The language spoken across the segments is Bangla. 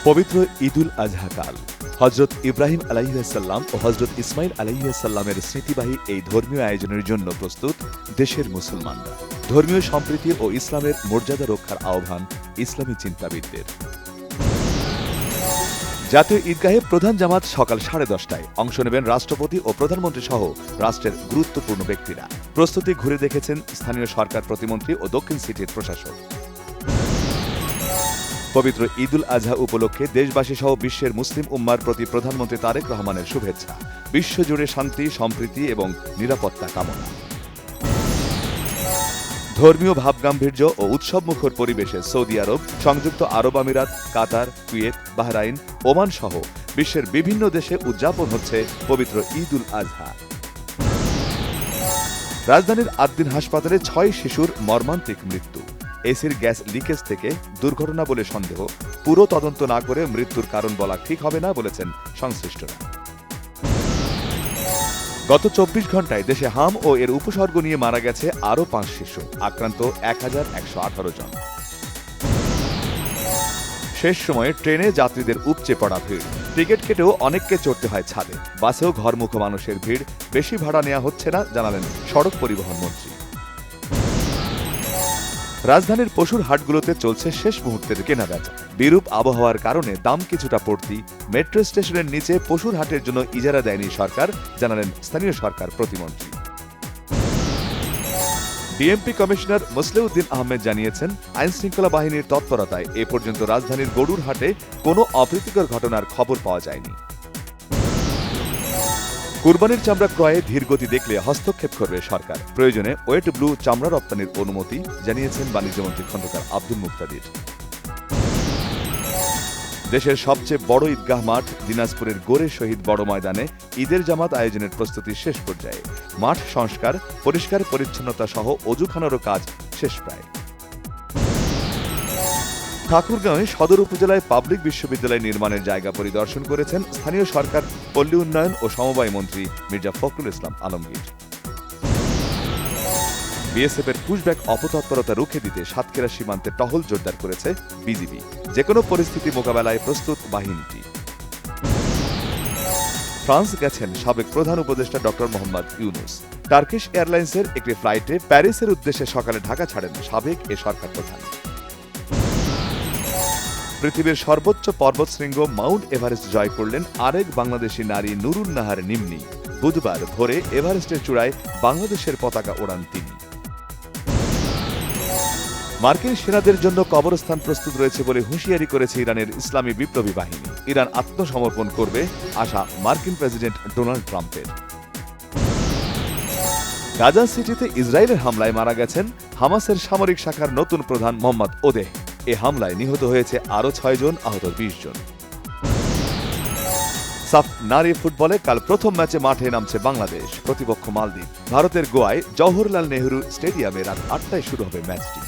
পবিত্র ঈদুল আজহা কাল হযরত ইব্রাহিম আলাইহিসসালাম ও হযরত ইসমাইল আলাইহিসসালামের স্মৃতিবাহী এই ধর্মীয় আয়োজনের জন্য প্রস্তুত দেশের মুসলমানরা। ধর্মীয় সম্প্রীতি ও ইসলামের মর্যাদা রক্ষার আহ্বান ইসলামী চিন্তাবিদদের। জাতীয় ঈদগাহে প্রধান জামাত সকাল 10:30টায়। অংশ নেবেন রাষ্ট্রপতি ও প্রধানমন্ত্রী সহ রাষ্ট্রের গুরুত্বপূর্ণ ব্যক্তিরা। প্রস্তুতি ঘুরে দেখেছেন স্থানীয় সরকার প্রতিমন্ত্রী ও দক্ষিণ সিটির প্রশাসক। পবিত্র ঈদুল আজহা উপলক্ষে দেশবাসী সহ বিশ্বের মুসলিম উম্মার প্রতি প্রধানমন্ত্রী তারেক রহমানের শুভেচ্ছা। বিশ্বজুড়ে শান্তি, সম্প্রীতি এবং নিরাপত্তা কামনা। ধর্মীয় ভাবগাম্ভীর্য ও উৎসবমুখর পরিবেশে সৌদি আরব, সংযুক্ত আরব আমিরাত, কাতার, কুয়েত, বাহরাইন, ওমান সহ বিশ্বের বিভিন্ন দেশে উদযাপন হচ্ছে পবিত্র ঈদুল আজহা। রাজধানীর আদ্দিন হাসপাতালে 6 শিশুর মর্মান্তিক মৃত্যু। এসির গ্যাস লিকেজ থেকে দুর্ঘটনা বলে সন্দেহ। পুরো তদন্ত না করে মৃত্যুর কারণ বলা ঠিক হবে না বলেছেন সংশ্লিষ্টরা। গত 24 ঘণ্টায় দেশে হাম ও এর উপসর্গ নিয়ে মারা গেছে আরও 5 শিশু। আক্রান্ত 1118 জন। শেষ সময়ে ট্রেনে যাত্রীদের উপচে পড়া ভিড়। টিকিট কেটেও অনেককে চড়তে হয় ছাদে। বাসেও ঘরমুখ মানুষের ভিড়। বেশি ভাড়া নেওয়া হচ্ছে না জানালেন সড়ক পরিবহন মন্ত্রী। রাজধানীর পশুর হাটগুলোতে চলছে শেষ মুহূর্তের কেনাবেচা। বিরূপ আবহাওয়ার কারণে দাম কিছুটা পড়তি। মেট্রো স্টেশনের নিচে পশুর হাটের জন্য ইজারা দেয়নি সরকার, জানালেন স্থানীয় সরকার প্রতিমন্ত্রী। ডিএমপি কমিশনার মোসলেউদ্দিন আহমেদ জানিয়েছেন, আইনশৃঙ্খলা বাহিনীর তৎপরতায় এ পর্যন্ত রাজধানীর গরুর হাটে কোনো অপ্রীতিকর ঘটনার খবর পাওয়া যায়নি। কুরবানির চামড়া ক্রয়ে ধীরগতি দেখলে হস্তক্ষেপ করবে সরকার। প্রয়োজনে ওয়েট ব্লু চামড়া রপ্তানির অনুমতি, জানিয়েছেন বাণিজ্যমন্ত্রী খন্দকার আব্দুল মুক্তাদির। দেশের সবচেয়ে বড় ঈদগাহ মাঠ দিনাজপুরের গোরে শহীদ বড় ময়দানে ঈদের জামাত আয়োজনের প্রস্তুতি শেষ পর্যায়ে। মাঠ সংস্কার, পরিষ্কার পরিচ্ছন্নতা সহ অজুখানারও কাজ শেষ প্রায়। ঠাকুরগাঁওয়ে সদর উপজেলায় পাবলিক বিশ্ববিদ্যালয় নির্মাণের জায়গা পরিদর্শন করেছেন স্থানীয় সরকার, পল্লী উন্নয়ন ও সমবায় মন্ত্রী মির্জা ফখরুল ইসলাম আলমগীর। বিএসএফের পুশব্যাক অপতৎপরতা রুখে দিতে সাতক্ষীরা সীমান্তে টহল জোরদার করেছে বিজিবি। যেকোনো পরিস্থিতি মোকাবেলায় প্রস্তুত বাহিনীটি। ফ্রান্স গেছেন সাবেক প্রধান উপদেষ্টা ডক্টর মোহাম্মদ ইউনুস। টার্কিশ এয়ারলাইন্সের একটি ফ্লাইটে প্যারিসের উদ্দেশ্যে সকালে ঢাকা ছাড়েন সাবেক এ সরকার প্রধান। পৃথিবীর সর্বোচ্চ পর্বতশৃঙ্গ মাউন্ট এভারেস্ট জয় করলেন আরেক বাংলাদেশি নারী নুরুন নাহার নিম্নি। বুধবার ভোরে এভারেস্টের চূড়ায় বাংলাদেশের পতাকা ওড়ান তিনি। মার্কিন সেনাদের জন্য কবরস্থান প্রস্তুত রয়েছে বলে হুঁশিয়ারি করেছে ইরানের ইসলামী বিপ্লবী বাহিনী। ইরান আত্মসমর্পণ করবে আশা মার্কিন প্রেসিডেন্ট ডোনাল্ড ট্রাম্পের। গাজা সিটিতে ইসরায়েলের হামলায় মারা গেছেন হামাসের সামরিক শাখার নতুন প্রধান মোহাম্মদ ওদেহ। এ হামলায় নিহত হয়েছে আরও 6 জন, আহত 20 জন। সাফ নারী ফুটবলে কাল প্রথম ম্যাচে মাঠে নামছে বাংলাদেশ। প্রতিপক্ষ মালদ্বীপ। ভারতের গোয়ায় জওহরলাল নেহরু স্টেডিয়ামে রাত 8টায় শুরু হবে ম্যাচটি।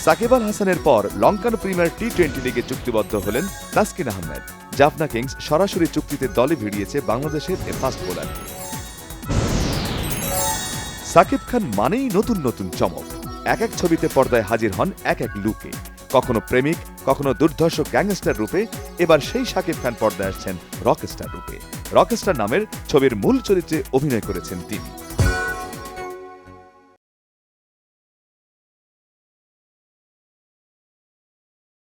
সাকিব আল হাসানের পর লঙ্কান প্রিমিয়ার টি-20 লিগে চুক্তিবদ্ধ হলেন তাসকিন আহমেদ। জাফনা কিংস সরাসরি চুক্তিতে দলে ভিড়িয়েছে বাংলাদেশের এ ফাস্ট বোলারকে। সাকিব খান মানেই নতুন নতুন চমক। এক এক ছবিতে পর্দায় হাজির হন এক এক লুকে। কখনো প্রেমিক, কখনো দুর্ধর্ষ গ্যাংস্টার রূপে। এবার সেই সাকিব খান পর্দায় আসছেন রকস্টার রূপে। রকস্টার নামের ছবির মূল চরিত্রে অভিনয় করেছেন তিনি।